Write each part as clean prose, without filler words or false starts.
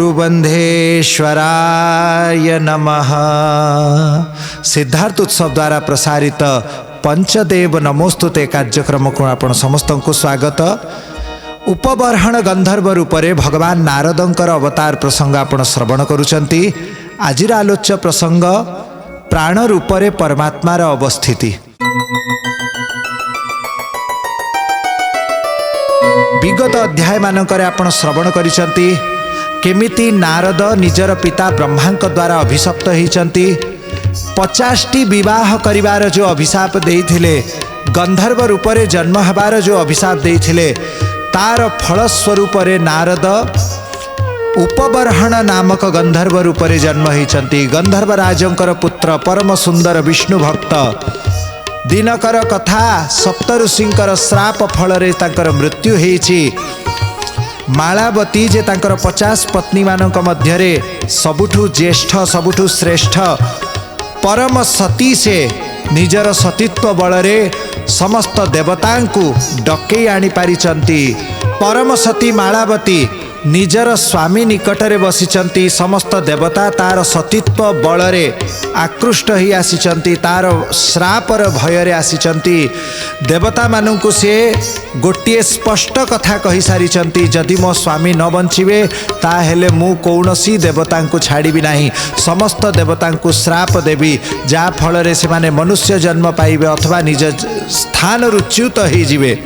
गुरुबंधेश्वराय नमः। सिद्धार्थ उत्सव द्वारा प्रसारित पंचदेव नमोस्तुते कार्यक्रम को आपण समस्त को स्वागत। उपबर्हण गंधर्व रूप में भगवान नारदंकर अवतार प्रसंग आपण श्रवण करुचंती। आजिर आलोच्य प्रसंग प्राण रूप में परमात्मार अवस्थिति। विगत अध्याय मानकर आपण श्रवण करिसंती केमिति नारद निजर पिता ब्रह्मांक द्वारा अभिशप्त होइचंती। 50टी विवाह करिवार जो अभिशाप देइथिले, गंधर्व रूप में जन्म हबार जो अभिशाप देइथिले, तार फलस्वरूप नारद उपबर्हण नामक गंधर्व रूप में जन्म होइचंती। गंधर्व राजंकर पुत्र परम सुंदर विष्णु भक्त दिनकर कथा सप्तऋषिंकर श्राप फल तांकर मृत्यु होइछि। मालावती जे तांकर 50 पत्नी मानक मध्यरे सबुठु ज्येष्ठ सबुठु श्रेष्ठ परम सती से निजर सतीत्व बलरे समस्त देवतांकु डकई आनी पारिचंती। परम सती मालावती निजर स्वामी निकटरे बसिचंती। समस्त देवता तार सतीत्व बलरे आकृष्ट ही आसिचंती, तार श्रापर भୟରେ आसिचंती। देवता मानंकु से गोटिए स्पष्ट कथा कहि सारिचंती, जदि मो स्वामी न बंचिबे ताहेले मु कौनसी देवतांकु छाड़िबी नाही, समस्त देवतांकु श्राप देवी, जा फलरे से माने मनुष्य जन्म पाइबे अथवा निज स्थान च्युत हो जिवे।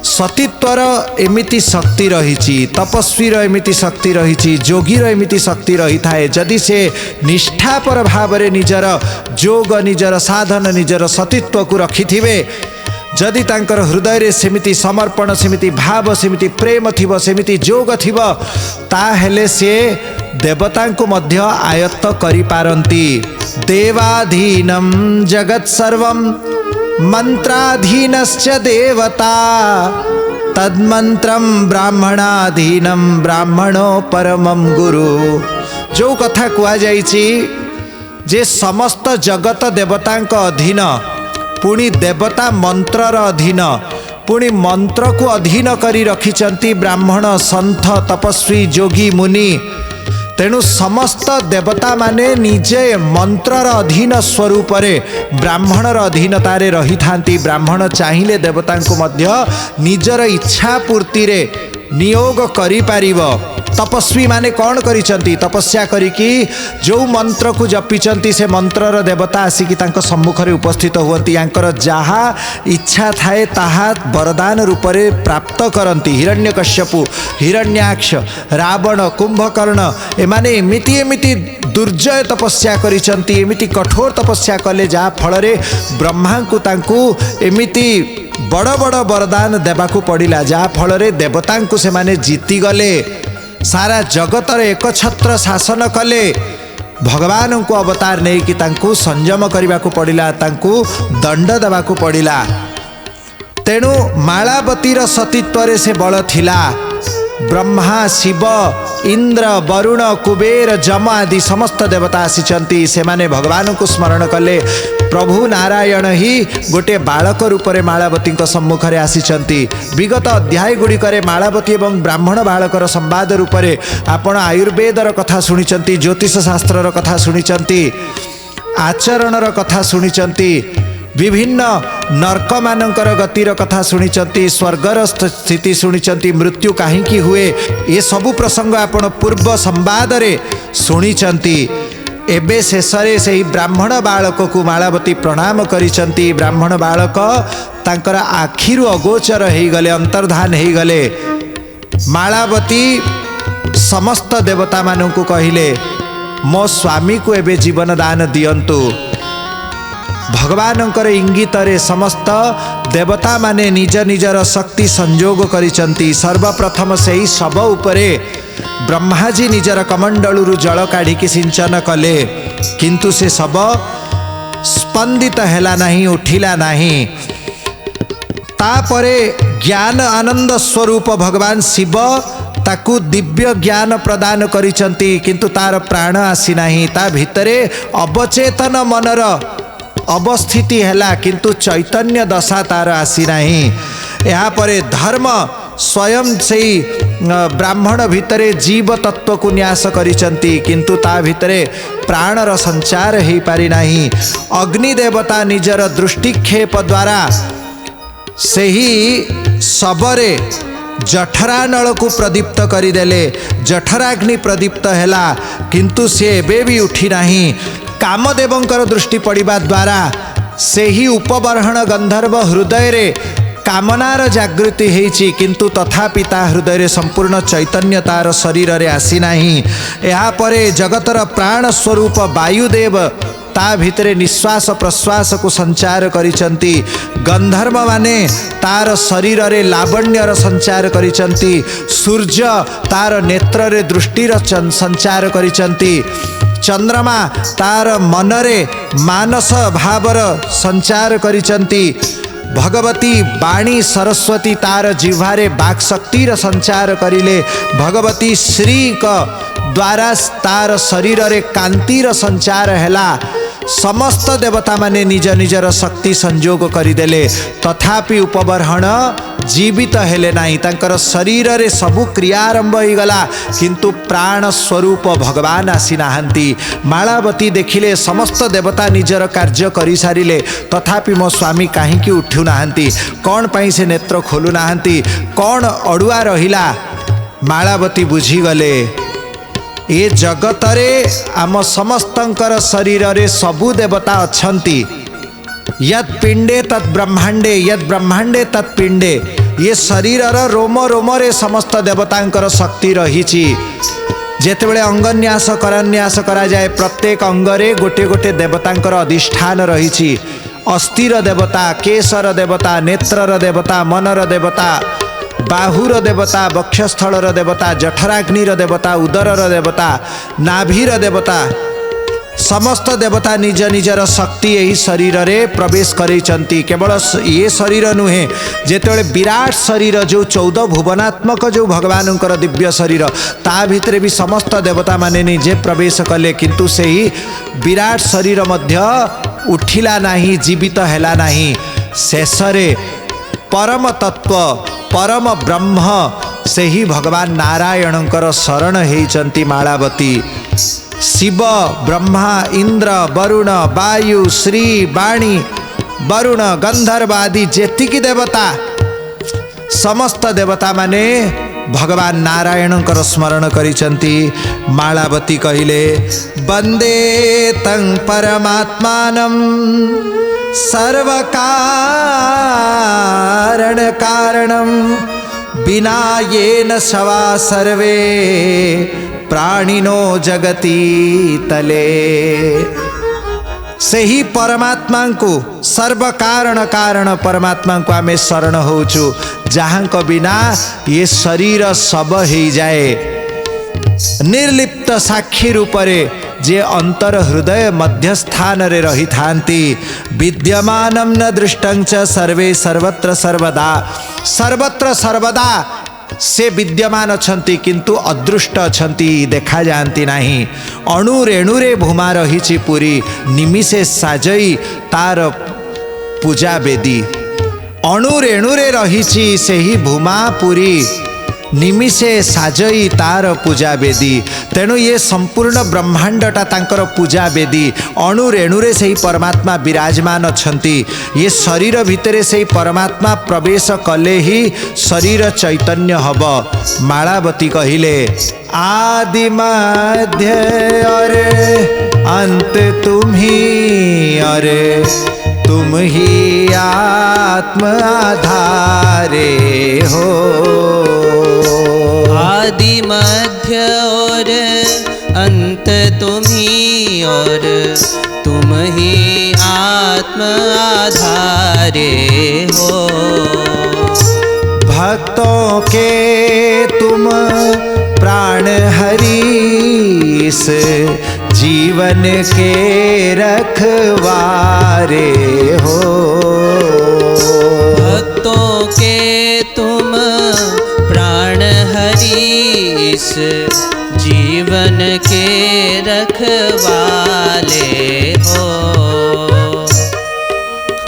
सतीत्वर एमिति शक्ति रही, तपस्वीर एमिति शक्ति रही, जोगीर एमिति शक्ति रही थाए। जदि से निष्ठापर भाव रे निजर जोग निजर साधन निजर सतीत्व को रखि थिबे, जदि तांकर हृदय रे सेमिति समर्पण सेमिति भाव सेमिति प्रेम थिबो सेमिति जोग थिबो, ताहेले से देवतांकु मध्य आयत्त करि पारंती। देवाधीनं जगत् सर्वं मंत्राधीनश्च देवता, तन्मंत्रम ब्राह्मणाधीनम ब्राह्मणो परमं गुरु। जो कथा कुआ जाइछि जे समस्त जगत देवतांक अधीन, पुणी देवता मंत्रर अधीन, पुणी मंत्र को अधीन करी रखिचंती ब्राह्मण संत तपस्वी जोगी मुनि। तेणु समस्त देवता माने निजे मंत्रर अधीन स्वरूप रे ब्राह्मणर अधीनतारे रही थांती। ब्राह्मण चाहिए देवता को मध्य निजर इच्छा पूर्ति रे नियोग करि पारिबो। तपस्वी माने कौन करिचंती, तपस्या करिकी जो मंत्र को जपिचंती से मंत्रर देवता आसिकी तांको सम्मुख रे उपस्थित हुअंती। यांकर जहा इच्छा थाए ताहा वरदान रूप रे प्राप्त करंती। हिरण्यकश्यपु, हिरण्याक्ष, रावण, कुंभकर्ण एमाने एमिति एमिति दुर्जय तपस्या करिचंती, एमिति कठोर तपस्या कले जा फल रे ब्रह्मा को तांकु एमिति बड़ बड़ वरदान देबाकू पड़िला, जा फल रे देवतांकु से माने जीति गले। सारा जगत रे एक छत्र शासन कले। भगवान को अवतार नहीं कि तांकु संयम करने को पड़िला, तांकु दंड देवाकू पड़िला। तेणु मालावतीर सतीत्व रे से बल थिला। ब्रह्मा, शिव, इंद्र, वरुण, कुबेर, जम आदि समस्त देवता आसिचंती। से माने भगवान को स्मरण कले। प्रभु नारायण ही गोटे बालक रूप में मालावती सम्मुख में आसिचंती। विगत अध्याय गुड़िक मालावती एवं ब्राह्मण बालकर संवाद रूप में आपण आयुर्वेदर कथा शुणिचंती, ज्योतिष शास्त्रर कथा शुणिचंती, आचरणर कथा शुणिचंती, विभिन्न नर्क मानकर गतिर कथा शुणिचंती, स्वर्गर स्थिति शुणिचंती, मृत्यु काहींकी हुए ये सबु प्रसंग आपण पूर्व संवाद रे शुणिचंती। एबे शेषरे से ब्राह्मण बालक को मालावती प्रणाम करिचंती। ब्राह्मण बालक तांकर आखिरु अगोचर हो गले, अंतर्धान हो गले। मालावती समस्त देवता मानू को कहिले, मो स्वामी को एबे जीवन दान दियंतु। भगवानंकर इंगित रे समस्त देवता माने निज निजर शक्ति संयोग करिचंती। सर्वप्रथम से ही शव उपरे ब्रह्माजी निजर कमंडलु जल काढ़ी सिंचन कले, किंतु से शव स्पंदित हैला नहीं, उठिला नहीं। तापरे ज्ञान आनंद स्वरूप भगवान शिव ताकू दिव्य ज्ञान प्रदान करिचंती, किंतु तार प्राण आसी नहीं। ता भितरे अवचेतन मनर अवस्थिति हैला, किंतु चैतन्य दशा तार आसी नहीं। यहाँ परे धर्म स्वयं से ब्राह्मण भितरे जीव तत्व को न्यास करिसंती किंतु ता भितरे प्राणर संचार हो पारि नाही। अग्नि देवता निजर दृष्टिक्षेप द्वारा सही सबरे जठरा नल को प्रदीप्त करिदेले। जठराग्नि प्रदीप्त हैला किंतु से एबे भी उठी नाही। कामदेवंकर दृष्टि पड़िबा द्वारा सही उपबर्हण गंधर्व हृदय रे कामनार जागृति हेछि किंतु तथापि ता हृदय रे संपूर्ण चैतन्य तार शरीर रे आसी नाही। एहा परे जगतर प्राण स्वरूप वायुदेव ता भितरे निश्वास प्रश्वास को संचार करिसंती। गंधर्व माने तार शरीर रे लावण्यर संचार करिसंती। सूर्य तार नेत्र रे दृष्टिर संचार करिसंती। चंद्रमा तार मनरे मानस भावर संचार करिसंती। भगवती वाणी सरस्वती तार जिह्वारे बाक शक्तिर संचार करिले। भगवती श्री का द्वारा तार शरीर रे कांतिर संचार हैला। समस्त देवता माने निज निजर शक्ति संजोग करिदेले तथापि उपबर्हण जीवित हेले नाही। तांकर शरीर रे सबु क्रिया आरंभ हो गला किंतु प्राण स्वरूप भगवान आसी नाहंती। मालावती देखिले समस्त देवता निजर कार्य करि सारिले तथापि मो स्वामी काहे कि उठु नाहंती, कौन पाई से नेत्र खोलु नाहंती, कौन अड़ुआ रहिला। मालावती बुझी गले ये जगतरे आम समस्तंकर शरीर रे सबु देवता अछंती। यद पिंडे तत् ब्रह्मांडे यद ब्रह्मांडे तत् पिंडे। ये शरीर रोम रोम रे समस्त देवतांकर शक्ति रहिछि। जेतेबेले अंगन्यास करान्यास करा जाए प्रत्येक अंगरे गोटे गोटे देवतांकर अधिष्ठान रहिछि। अस्थिर देवता, केशर देवता, नेत्रर देवता, मनर देवता, बाहुर देवता, वक्षस्थलर देवता, जठराग्निर देवता, उदरर देवता, नाभीर देवता, समस्त देवता निज निजर शक्ति यही शरीर रे प्रवेश करिसंती। केवल ये शरीर नुहे, जेतेबेले विराट शरीर जो 14 भुवनात्मक जो भगवानंकर दिव्य शरीर ता भितरे भी समस्त देवता माने निजे प्रवेश कले किंतु सेही विराट शरीर मध्य उठिला नाही, जीवित हैला नाही। शेषरे परम तत्व परम ब्रह्म से ही भगवान नारायणंकर शरण हेचंती मालावती। शिव, ब्रह्मा, इंद्र, वरुण, वायु, श्री, वाणी, वरुण, गंधर्व आदि जेतिकी देवता समस्त देवता माने भगवान नारायणंकर स्मरण करिसंती। मालावती कहिले वंदे तं परमात्मानं सर्व कारण कारणं बिना येन शवा सर्वे प्राणिनो जगती तले। से ही परमात्मा को सर्व कारण कारण परमात्मा को आमे शरण होचु जहां को बिना ये शरीर सब ही जाए। निर्लिप्त साक्षी रूपरे जे अंतर हृदय मध्यस्थान रे रही थांती। विद्यमानं न दृष्टं च सर्वे सर्वत्र सर्वदा। सर्वत्र सर्वदा से विद्यमान अछंती किंतु अदृष्ट अछंती, देखा जानती नहीं। अणु रेणुरे भूमा रही पुरी निमिषे साजई तार पूजा बेदी। अणु रेणुरे रही से ही भूमा पुरी निमिषे साजई तार पूजा बेदी। तेणु ये संपूर्ण ब्रह्मांडटा तांकर पूजा बेदी। अणु रेणुरे से ही परमात्मा विराजमान अछंती। ये शरीर भितरे से ही परमात्मा प्रवेश कले ही शरीर चैतन्य हब। मालावती कहिले आदि मध्य अरे अंत तुम ही, अरे तुम ही आत्म आधारे हो। आदि मध्य और अंत तुम ही, और तुम ही आत्म आधारे हो। भक्तों के तुम प्राण हरीश, जीवन के रखवारे हो। भक्तों के तुम प्राण हरीश, जीवन के रखवाले हो।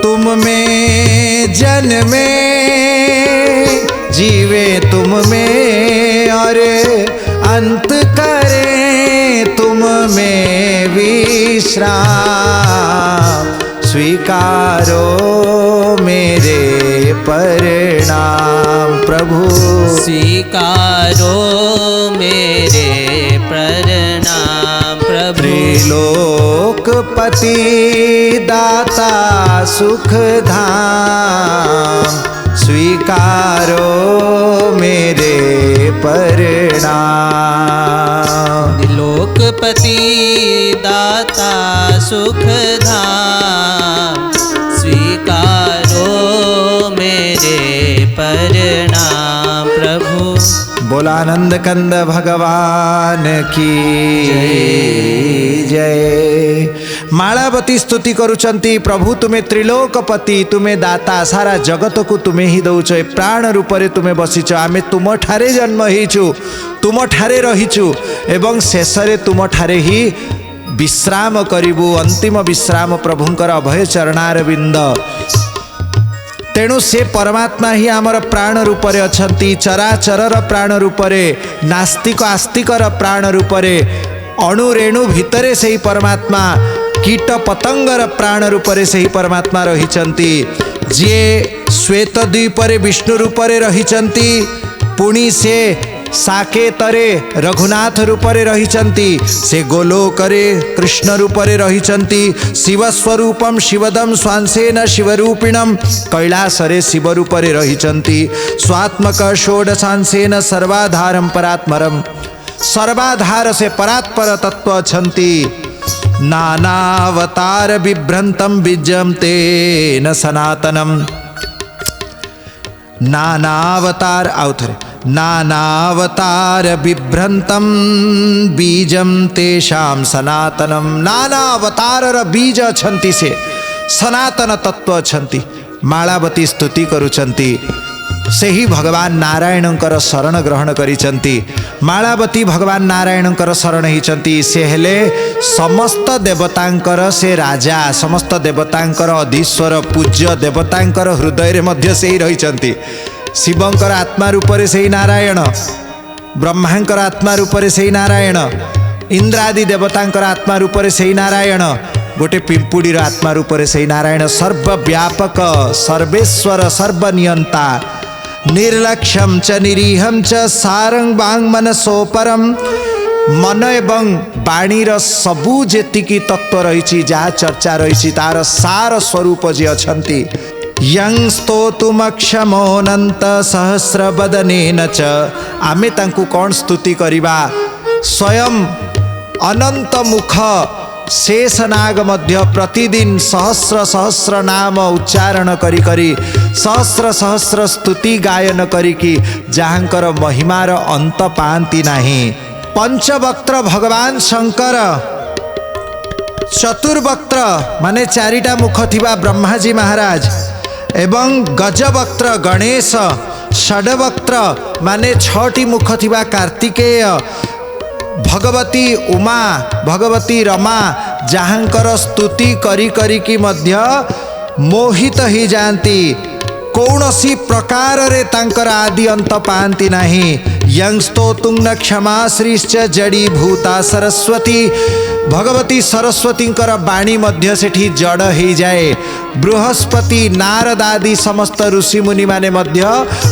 तुम में जन्मे जीवे तुम में और अंत करे तुम में विश्राम। स्वीकारो मेरे परिणाम प्रभु, स्वीकारो मेरे प्रणाम प्रभु। त्रिलोकपति दाता सुख धाम, स्वीकारो मेरे परिणाम। लोकपति दाता सुख धाम, स्वीकारो मेरे परिणाम प्रभु। बोलानंद कंद भगवान की जय। मालावती स्तुति करुचंती, प्रभु तुम्हें त्रिलोकपति, तुम्हें दाता, सारा जगत को तुम्हें ही दौच, प्राण रूप में तुम्हें बसीच, आमे तुम ठारे जन्म होइछु, तुम ठारे रहिछु एवं शेष रे तुम ठारे ही विश्राम करिबु। अंतिम विश्राम प्रभुंकर अभय चरणार बिंद। तेणु से परमात्मा ही आमर प्राण रूप में अछंती, चराचरर प्राण रूप में, नास्तिक आस्तिकर प्राण रूप में, अणु रेणु भितरे से ही परमात्मा, कीट पतंगर प्राण रूप में से ही परमात्मा रहिचंती। जे श्वेत द्वीप रे विष्णु रूप में रहिचंती, पुणी से साकेतरे रघुनाथ रूप में रहिचंती, से गोलोकरे कृष्ण रूप में रहिचंती, शिवस्वरूपम शिवदम स्वांसेन शिवरूपिणम कैलासरे शिव रूप में रहिचंती, स्वात्मक षोडशांसेन सर्वाधारम परात्मरम, सर्वाधार से परात्पर तत्व अछंती। नानावतार बिभ्रंतम बीजम तेन सनातनम, नानावतार आउथरे, नानावतार बिभ्रंतम बीजम तेषाम सनातनम। नानावतार बीज अछंती से सनातन तत्व अछंती। मालावती स्तुति करुचंती, से ही भगवान नारायणंकर शरण ग्रहण करिचंती। मालावती भगवान नारायणंकर शरण हिचंती, से हेले समस्त देवतांकर से राजा, समस्त देवतांकर अधीश्वर, पूज्य देवतांकर हृदय रे मध्य से ही रहिचंती। शिवंकर आत्मा रूप से ही नारायण, ब्रह्मांकर आत्मा रूप से ही नारायण, इंद्रादि देवतांकर आत्मा रूप से ही नारायण, गोटे पिंपुड़ी आत्मा रूप से ही नारायण। सर्वव्यापक, सर्वेश्वर, सर्वनियंता, निर्लक्ष्यम च निरीहम च सारंग बांग मनसो परम। मन एवं बाणीर सबू जेतिकी तत्व रही, जहाँ चर्चा रही, तार सार स्वरूप जे अछंती। यं स्तोतुमक्षमोऽनंत सहस्र बदनेन च, आमे तांकु कौन स्तुति करिबा, स्वयं अनंत मुख शेषनाग मध्य प्रतिदिन सहस्र सहस्र नाम उच्चारण करी करी, सहस्र सहस्र स्तुति गायन करिकी, जहाँकर महिमार अंत पांती नाही। पंचवक्त्र भगवान शंकर, चतुर्वक्त्र माने चारिटा मुख थिबा ब्रह्माजी महाराज, एवं गजवक्त्र गणेश, षडवक्त्र माने छटी मुख थिबा कार्तिकेय, भगवती उमा, भगवती रमा, जहाँकर स्तुति करी करी की मध्य मोहित ही जाती, कौनसी प्रकार रे तांकर आदि अंत पांती नहीं। यं स्तोतुं न क्षमा श्रीश्च जड़ी भूता सरस्वती, भगवती सरस्वतींकर बाणी मध्य सेठी जड़ ही जाए। बृहस्पति नारद आदि समस्त ऋषि मुनि माने मध्य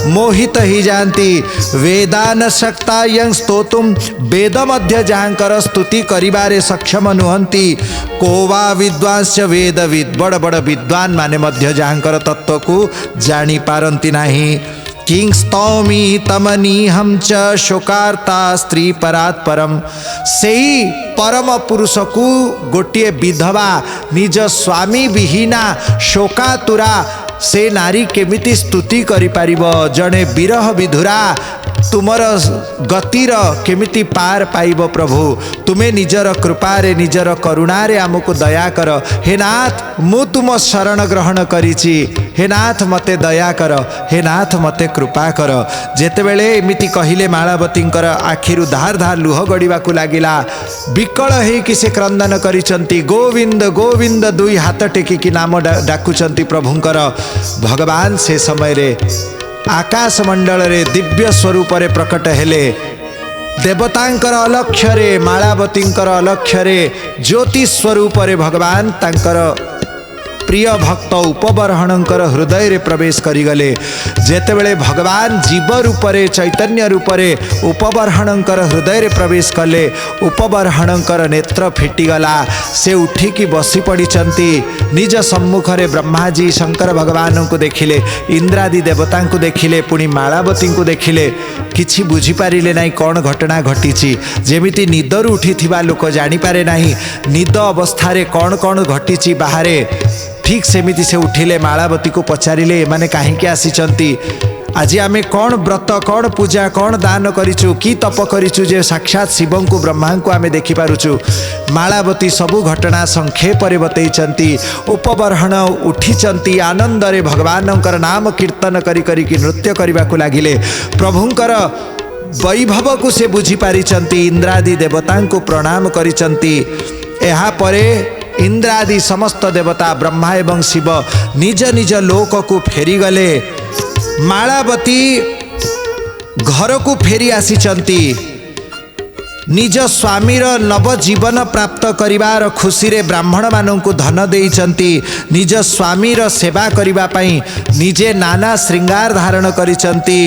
मोहित ही जानती। वेदान शक्ता यं स्तोतुम, वेद मध्य जहाँकर स्तुति करिबारे सक्षम नुहंती। कोवा विद्वांस वेदविद, बड़ बड़ विद्वान माने मध्य जहाँकर तत्व को जानी पारंती नहीं। किं स्तौमी तमनीहम च शोकार्ता स्त्री परात् परम, सेई परम पुरुष को गोटे विधवा निज स्वामी विहीना शोकातुरा से नारी केमिति स्तुति करि पारिबो। जड़े विरह विधुरा तुमर गतिर केमिति पार पाइब। प्रभु तुम्हें निजर कृपारे निजर करुणारे आमको दया कर। हे नाथ मु तुम शरण ग्रहण करिछि, हे नाथ मते दया कर, हे नाथ मते कृपा कर। जेतेबेले एमिति कहिले मालावतींकर आखिरु धार धार लुह गड़िबाकु लागिला। विकल हेकि से क्रंदन करिसंती, गोविंद गोविंद दुई हाथ टेकिकी नाम डाकुचंती प्रभुंकर। भगवान से समय रे आकाश मंडल रे दिव्य स्वरूप रे प्रकट हेले देवतांकर अलक्ष्य मालावतींकर अलक्ष्य ज्योति स्वरूप रे भगवान तांकर प्रिय भक्त उपबरहणंकर हृदय रे प्रवेश करिगले जेतेबेले भगवान जीव रूप रे चैतन्य रूप रे उपबरहणंकर हृदय रे प्रवेश कले उपबरहणंकर नेत्र फिटिगला से उठिकी बसी पड़िचंती निज सम्मुख रे ब्रह्मा जी शंकर भगवान को देखिले इंद्रादि देवता को देखिले पुणी मालावती को देखिले किछि बुझी पारिले नाही कौन घटना घटीची जेमिति निदरू उठिथिबा लोक जानी पारे नाही निद अवस्था रे कौन कौन घटीची बाहरे ठीक सेमिति से उठिले मालावती को पचारिले माने काहींके आसीचंती आज आमे कौन व्रत कौन पूजा कौन दान करिचु की तप करिचु जे साक्षात शिवं को ब्रह्मा को आमे देखि पारुचु मालावती सबु घटना संक्षेप रे बतैचंती उपबरहण उठिचंती आनंद रे भगवानंकर नाम कीर्तन करी करी की नृत्य करिबा को लागिले प्रभुंकर वैभव को से बुझी पारिचंती इंद्रादि देवता को प्रणाम करिचंती एहा परे इंद्रादि समस्त देवता ब्रह्मा एवं शिव निज निज लोक को फेरी गले मालावती घर को फेरी आसीचंती निज स्वामीर नवजीवन प्राप्त करिवार खुशी रे ब्राह्मण मानन को धन देइचंती निज स्वामीर सेवा करिबा पई निजे नाना श्रृंगार धारण करिचंती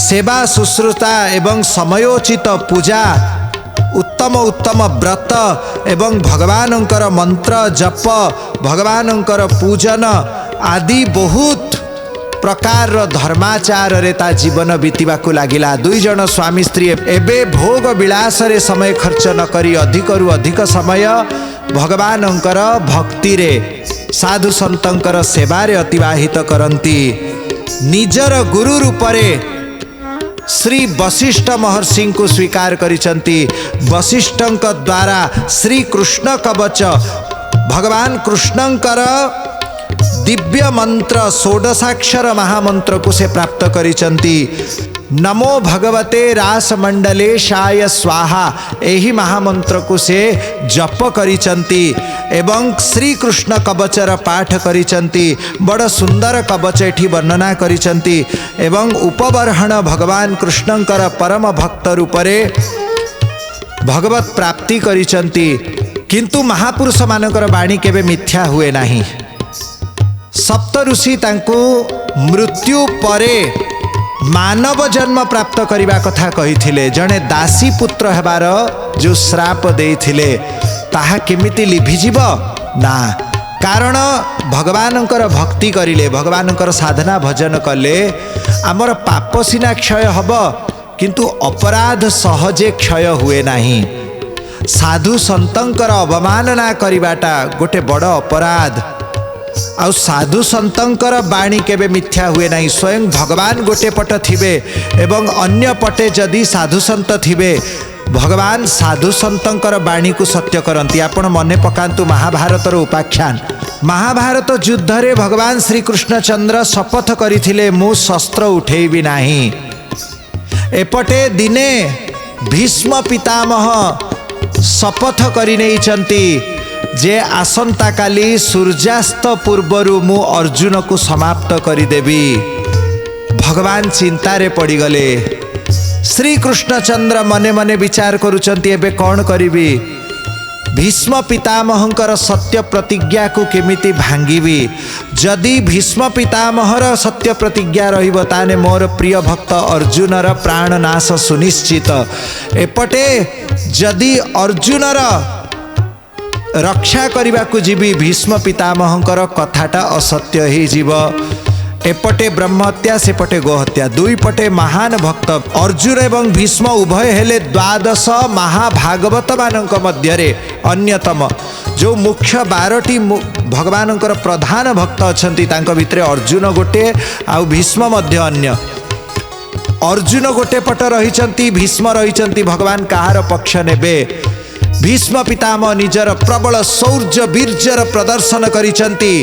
सेवा शुश्रूषा एवं समयोचित पूजा उत्तम उत्तम व्रत एवं भगवानंकर मंत्र जप भगवानंकर पूजन आदि बहुत प्रकार धर्माचार रे ता जीवन बीतिबा को लागिला दुई जन स्वामी स्त्री एबे भोग विलास रे समय खर्च न करी अधिक रु अधिक समय भगवानंकर भक्ति रे साधु संतंकर सेवा रे अतिवाहित करंती निजर गुरु रूप रे श्री वशिष्ठ महर्षि को स्वीकार करिचंती वशिष्ठंक द्वारा श्री कृष्ण कवच भगवान कृष्णंकर दिव्य मंत्र षोडशाक्षर महामंत्र को से प्राप्त करिचंती नमो भगवते रासमंडलेशाय स्वाहा एही महामंत्र को से जप करिचंती एवं श्री कृष्ण कवचर पाठ करिचंती बड़ सुंदर कवच एठी वर्णना करिचंती एवं उपबरहण भगवान कृष्णंकर परम भक्त रूपरे भगवत प्राप्ति करिचंती किंतु महापुरुष मानकर बाणी केबे मिथ्या हुए नाही सप्त ऋषि तांको मृत्यु परे मानव जन्म प्राप्त करिबा कथा कहिथिले जने दासी पुत्र हेबार जो श्राप देइथिले ताहा केमिति लिभिजिब ना कारण भगवानंकर भक्ति करिले भगवानंकर साधना भजन कले आमर पाप सिना क्षय हब किंतु अपराध सहजे क्षय हुए नाही साधु संतंकर अवमानना करिबाटा गोटे बड़ अपराध आउ साधु संतंकर बाणी केबे मिथ्या हुए नहीं स्वयं भगवान गोटे पट थिबे एवं अन्य पटे जदि साधु संत थिबे भगवान साधु संतंकर बाणी को सत्य करंती आपण मने पकांतु महाभारतर उपाख्यान महाभारत युद्ध रे भगवान श्री कृष्णचंद्र शपथ करिथिले मु शस्त्र उठेइबि नाही एपटे दिने भीष्म पितामह शपथ करि नेइचंती जे आसंता काली सूर्यास्त पूर्वरु मु अर्जुन को समाप्त करिदेवी भगवान चिंतारे पड़गले श्री कृष्णचंद्र मने मने विचार करुचंती एबे कौन करिबी भीष्म पितामहंकर सत्य प्रतिज्ञा को केमिति भांगिबी जदि भीष्म पितामहर सत्य प्रतिज्ञा रहिबो ताने मोर प्रिय भक्त अर्जुनर प्राणनाश सुनिश्चित एपटे जदि अर्जुनर रक्षा करने को जीवी भीष्म पितामहंकर कथाटा असत्य ही जीव एपटे ब्रह्महत्या सेपटे गोहत्या दुई पटे महान भक्त अर्जुन एवं भीष्म उभय हेले 12 महाभागवत मानक मध्यरे अन्यतम जो मुख्य 12टी भगवानंकर प्रधान भक्त अछंती तांको भितरे अर्जुन गोटे आउ भीष्म मध्य अन्य अर्जुन गोटे पट रहिचंती भीष्म रहिचंती भगवान कहार पक्ष नेबे भीष्म पितामह निजर प्रबल शौर्य वीर्यर प्रदर्शन करिचंती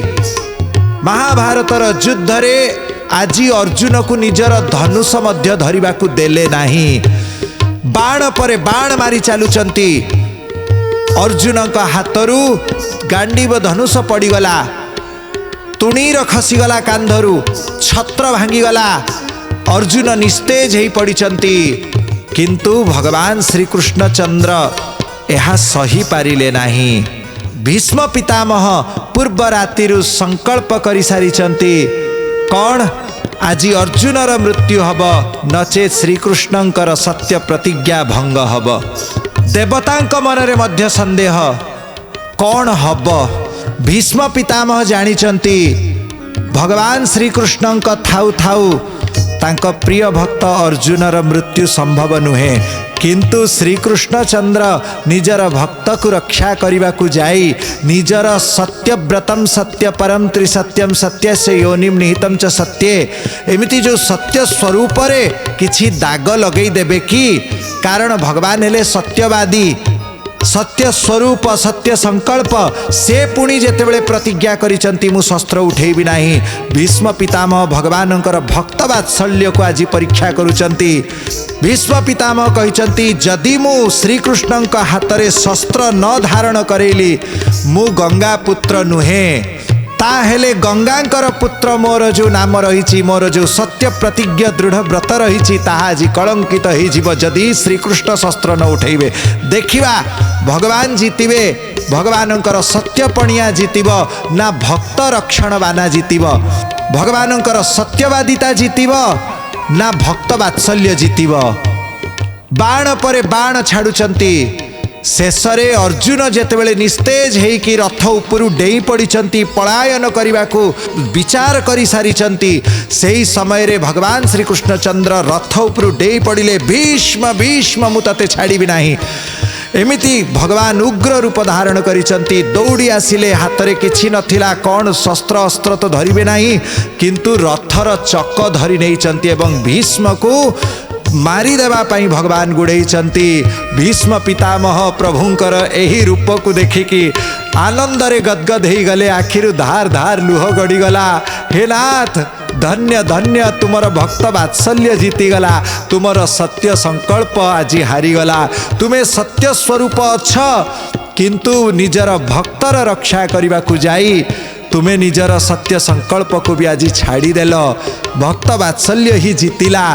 महाभारतर युद्ध रे आजी अर्जुन को निजर धनुष मध्य धरिबा को देले नाही बाण परे बाण मारी चालुचंती अर्जुन का हाथरू गांडीव धनुष पड़ीगला तुणीर खसीगला कांधरू छत्र भांगीगला अर्जुन निस्तेज हो पड़िछंती किंतु भगवान श्री कृष्ण चंद्र यह सही पारिले नाही। भीष्म पितामह पूर्व रातिरु संकल्प करि सारिछंती कौन आज अर्जुनर मृत्यु हब नचेत श्रीकृष्णंकर सत्य प्रतिज्ञा भंग हब। देवतांक मनरे मध्य संदेह कौन हब। भीष्म पितामह जानिचंती भगवान श्रीकृष्णंक थाउ थाउ तांक प्रिय भक्त अर्जुनर मृत्यु संभव नुहे किंतु श्रीकृष्ण चंद्र निजर भक्त को रक्षा करने को जाई निजर सत्यव्रतम सत्य परम त्रिसत्यम सत्य से योनिम निहितम च सत्ये एमिति जो सत्य स्वरूप रे किछि दाग लगई देबे कि कारण भगवान हेले सत्यवादी सत्य स्वरूप सत्य संकल्प से पुणी जेतेबेले प्रतिज्ञा करिसंती मु शस्त्र उठेबी नाही। भीष्म पितामह भगवानंकर भक्त वात्सल्य को आज परीक्षा करुचंती। भीष्म पितामह कहिसंती जदि मु श्रीकृष्णंक हाथ रे शस्त्र न धारण करेली मु गंगा पुत्र नुहे ताहेले गंगांकर पुत्र मोर जो नाम रही मोर जो सत्य प्रतिज्ञा दृढ़ व्रत रही आज कलंकित हो जदि श्रीकृष्ण शस्त्र न उठेबे। देखिबा भगवान जीतिबे भगवानंकर सत्य पणिया जीतिब ना भक्त रक्षण बाना जीतिब भगवानंकर सत्यवादिता जीतिब ना भक्त वात्सल्य जीतिब। बाण परे बाण छाड़ुचंती शेषरे अर्जुन जेतेबेले निस्तेज हेकि रथ उपरु डेई पड़िचंती पलायन करने को विचार करि सारिचंती सेही समय रे भगवान श्री कृष्ण चंद्र रथ उपरु डेई पड़िले भीष्म भीष्म मु तते छाड़िबी नाही एमिति भगवान उग्र रूप धारण करिचंती दौड़ी आसिले हाथ रे किछि नथिला कौन शस्त्र अस्त्र तो धरिबे नाही किंतु रथर चक धरि नेइचंती एवं भीष्म को मारी देवा पाई भगवान गुड़ेइचंती। भीष्म पितामह प्रभुंकर एही रूप को देखिकी आनंद रे गदगद हो गले आखिर धार धार लुह गड़ी गला। हे नाथ धन्य धन्य तुमर भक्त वात्सल्य जीतीगला तुमर सत्य संकल्प आज हारीगला तुम्हें सत्य स्वरूप अच्छ किंतु निजर भक्तर रक्षा करने को जाई तुम्हें निजर सत्य संकल्प को भी आज छाड़ीदेल भक्त वात्सल्य ही जीतिला।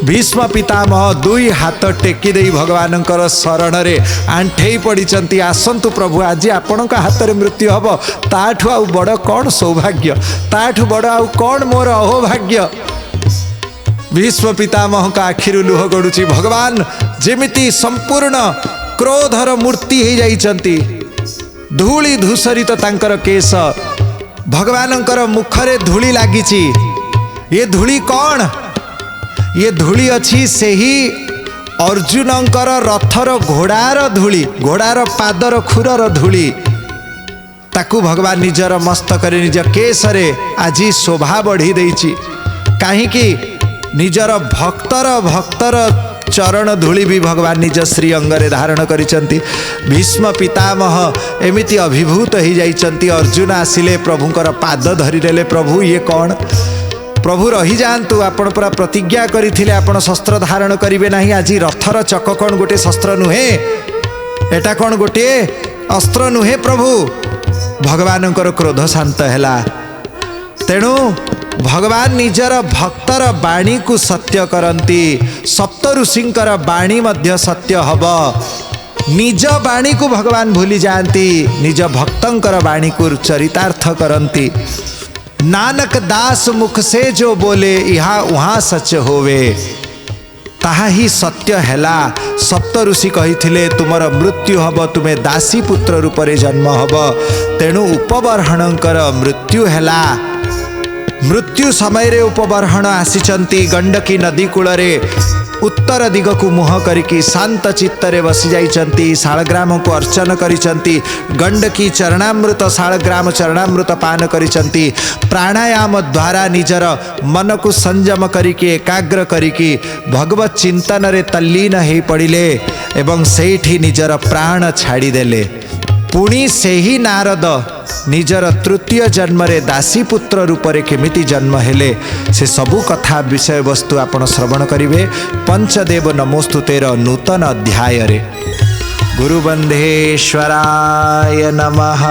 भीष्म पितामह दुई हाथ टेकी दे भगवानंकर शरण रे आंठेई पड़िचंती आसंतु प्रभु आज आपणक हाथ रे मृत्यु हब ताठू आउ बड़ कौन सौभाग्य ताठू बड़ आउ कौन मोर अहोभाग्य। भीष्म पितामह का आखिरु लुह गड़ुची भगवान जेमिति संपूर्ण क्रोधर मूर्ति हो जाइचंती धूली धूसरित तांकर केश भगवानंकर मुखरे धूली लागिची ये धूली कौन ये धूली अच्छी से ही अर्जुनंकर रथर घोड़ार धूली घोड़ार पादर खुरर धूली ताकू भगवान निजर मस्तक निज केशरे आज शोभा बढ़ी देइछि काहीकि निजर भक्तर चरण धूली भी भगवान निज श्री अंगरे धारण करिसंती। भीष्म पितामह एमिति अभिभूत हो जाइचंती अर्जुन आसिले प्रभुंकर पाद धरिदेले प्रभु ये कौन प्रभु रही जातु आपण पूरा प्रतिज्ञा करथिले आपण शस्त्र धारण करिवे नाही आज रथर चक कौन गोटे शस्त्र नुहे एटा कौन गोटे अस्त्र नुहे प्रभु भगवानंकर क्रोध शांत हैला तेणु भगवान निजर भक्तर बाणी को सत्य करती सप्त ऋषिंकर बाणी मध्य सत्य हब निज बाणी को भगवान भूली जाती निज भक्तंकर बाणी को चरितार्थ करती। नानक दास मुख से जो बोले यहाँ वहाँ सच होवे ताहा ही सत्य हैला। सप्त ऋषि कही तुमर मृत्यु हब तुम्हें दासी पुत्र रूप रे जन्म हब तेणु उपबर्हणंकर मृत्यु हैला। मृत्यु समय रे उपबर्हण आसीचंती गंडकी नदी कूल रे उत्तर दिग को मुह करिकी शांत चित्तरे बसी जाइचंती शालग्राम को अर्चन करिचंती गंडकी चरणामृत शालग्राम चरणामृत पान करिचंती प्राणायाम द्वारा निजर मन को संयम करिकी एकाग्र करिकी भगवत चिंतन रे तल्लीन हो पड़िले एवं सेठी निजर प्राण छाड़ी देले। पुणी से ही नारद निजर तृतीय जन्म रे दासी पुत्र रूप रे केमिति जन्म हेले से सबु कथा विषय वस्तु आपण श्रवण करिवे पंचदेव नमोस्तुतेर नूतन अध्याय रे। गुरुबंधेश्वराय नमः।